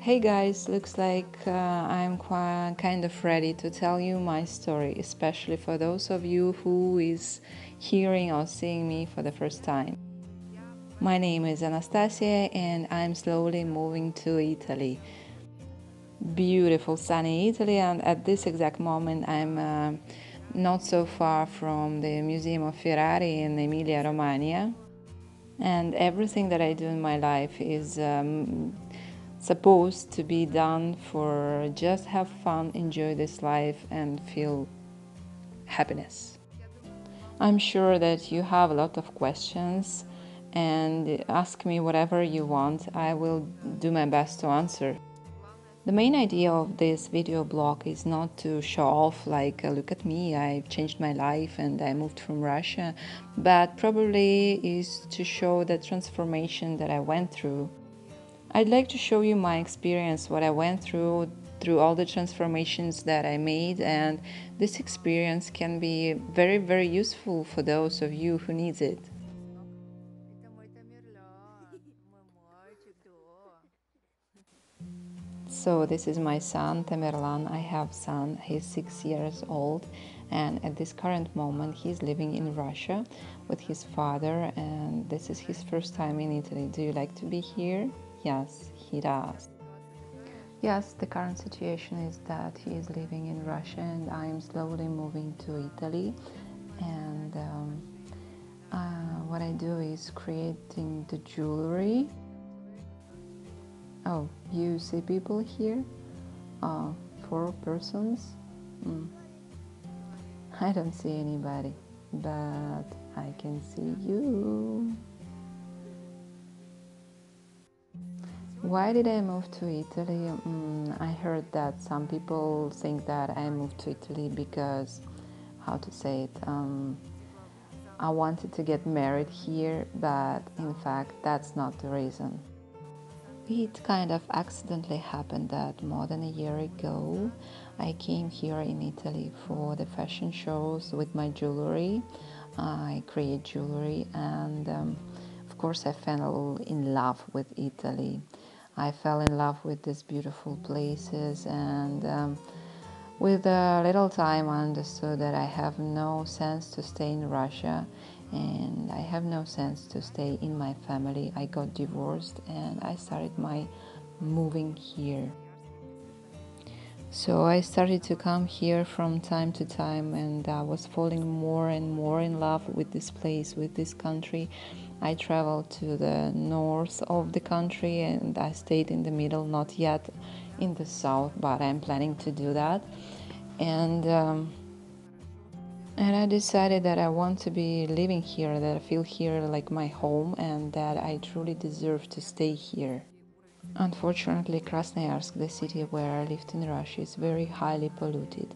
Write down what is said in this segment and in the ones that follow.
Hey guys, looks like I'm kind of ready to tell you my story, especially for those of you who is hearing or seeing me for the first time. My name is Anastasia and I'm slowly moving to Italy. Beautiful sunny Italy, and at this exact moment I'm not so far from the Museum of Ferrari in Emilia-Romagna. And everything that I do in my life is supposed to be done for just have fun, enjoy this life, and feel happiness. I'm sure that you have a lot of questions and ask me whatever you want. I will do my best to answer. The main idea of this video blog is not to show off like look at me, I've changed my life and I moved from Russia, but probably is to show the transformation that I went through. I'd like to show you my experience, what I went through all the transformations that I made, and this experience can be very, very useful for those of you who needs it. So this is my son, Tamerlan. I have son, he's 6 years old, and at this current moment he's living in Russia with his father, and this is his first time in Italy. Do you like to be here? Yes, he does. Yes, the current situation is that he is living in Russia and I am slowly moving to Italy, and what I do is creating the jewelry. Oh, you see people here? 4 persons? I don't see anybody, but I can see you. Why did I move to Italy? I heard that some people think that I moved to Italy because, how to say it, I wanted to get married here, but in fact that's not the reason. It kind of accidentally happened that more than a year ago I came here in Italy for the fashion shows with my jewelry. I create jewelry, and of course I fell in love with Italy. I fell in love with these beautiful places, and with a little time I understood that I have no sense to stay in Russia and I have no sense to stay in my family. I got divorced and I started my moving here. So I started to come here from time to time, and I was falling more and more in love with this place, with this country. I traveled to the north of the country and I stayed in the middle, not yet in the south, but I'm planning to do that. And I decided that I want to be living here, that I feel here like my home, and that I truly deserve to stay here. Unfortunately, Krasnoyarsk, the city where I lived in Russia, is very highly polluted,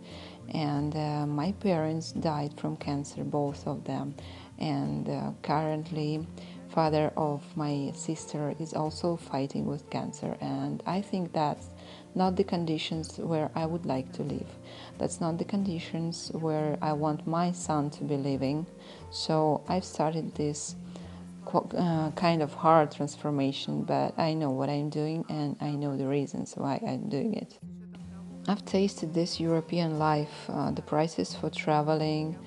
and my parents died from cancer, both of them, and currently father of my sister is also fighting with cancer, and I think that's not the conditions where I would like to live. That's not the conditions where I want my son to be living. So I've started this kind of hard transformation, but I know what I'm doing and I know the reasons why I'm doing it. I've tasted this European life, the prices for traveling,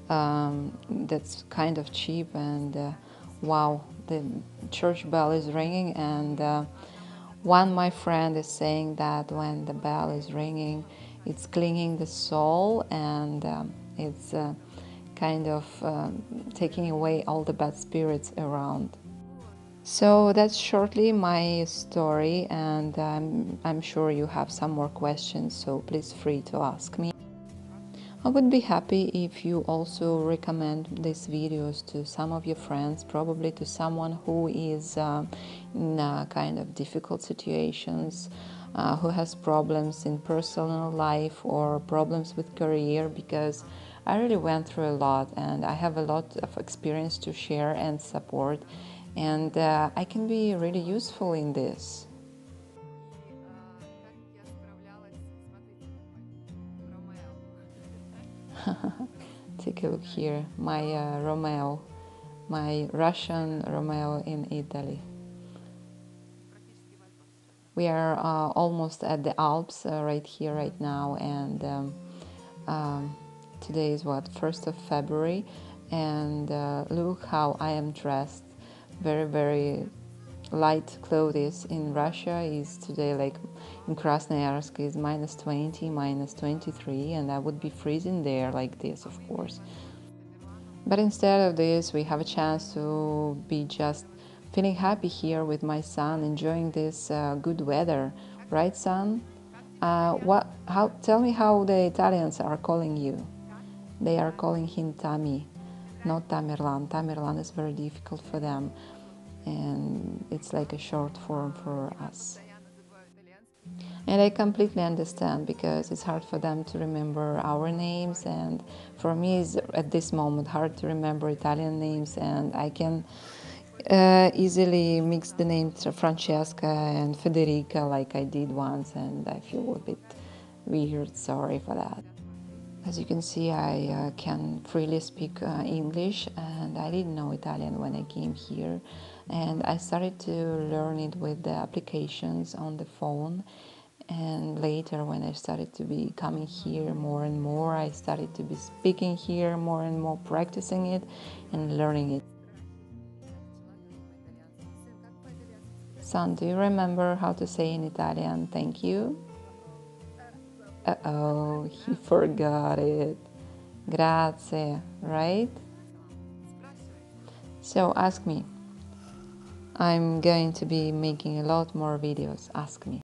that's kind of cheap, and wow, the church bell is ringing, and one my friend is saying that when the bell is ringing, it's cleaning the soul, and it's kind of taking away all the bad spirits around. So that's shortly my story, and I'm sure you have some more questions, so please free to ask me. I would be happy if you also recommend these videos to some of your friends, probably to someone who is in kind of difficult situations, who has problems in personal life or problems with career, because I really went through a lot and I have a lot of experience to share and support, and I can be really useful in this. Take a look here, my Romeo, my Russian Romeo in Italy. We are almost at the Alps right here, right now, and today is what, 1st of February, and look how I am dressed. Very, very light clothes. In Russia is today, like in Krasnoyarsk, is -20, -23, and I would be freezing there like this, of course. But instead of this, we have a chance to be just feeling happy here with my son, enjoying this good weather, right, son? Tell me how the Italians are calling you. They are calling him Tami, not Tamerlan. Tamerlan is very difficult for them, and it's like a short form for us. And I completely understand, because it's hard for them to remember our names, and for me it's at this moment hard to remember Italian names, and I can easily mix the names Francesca and Federica like I did once, and I feel a bit weird. Sorry for that. As you can see, I can freely speak English, and I didn't know Italian when I came here, and I started to learn it with the applications on the phone. And later, when I started to be coming here more and more, I started to be speaking here more and more, practicing it and learning it. Son, do you remember how to say in Italian thank you? Uh-oh, he forgot it. Grazie, right? So ask me. I'm going to be making a lot more videos. Ask me.